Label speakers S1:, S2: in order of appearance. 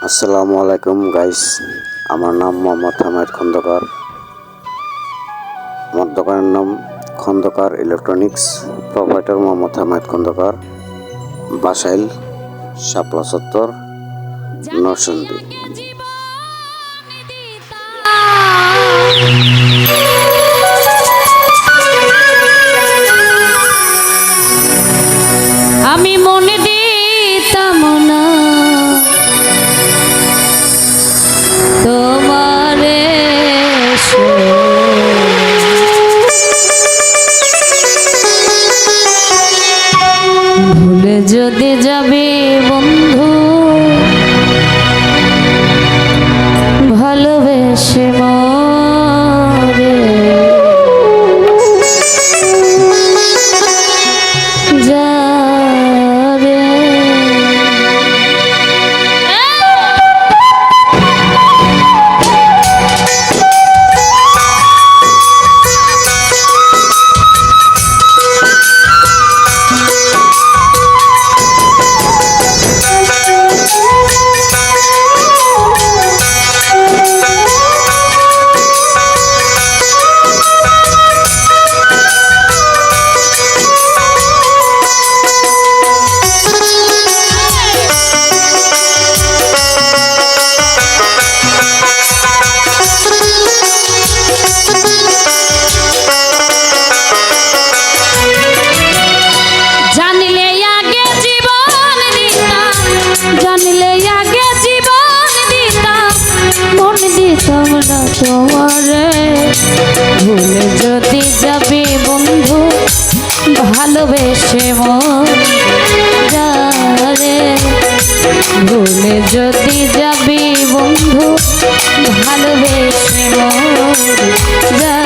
S1: আসসালামু আলাইকুম গাইস, আমার নাম মোহাম্মদ হামিদ খন্দকার। আমার দোকানের নাম খন্দকার ইলেকট্রনিক্স, প্রোপাইটার মোহাম্মদ হামিদ খন্দকার, বাসাইল, শাপলা চত্বর, নরসিংদী।
S2: আমি মনে দিতাম না তোমারে ভুলে যদি যাবে বন্ধু ভালোবেসে মরে যা তোমারে ভুলে যদি যাবে বন্ধু ভালোবেসে মরে ভুলে যদি যাবে বন্ধু ভালোবেসে মরে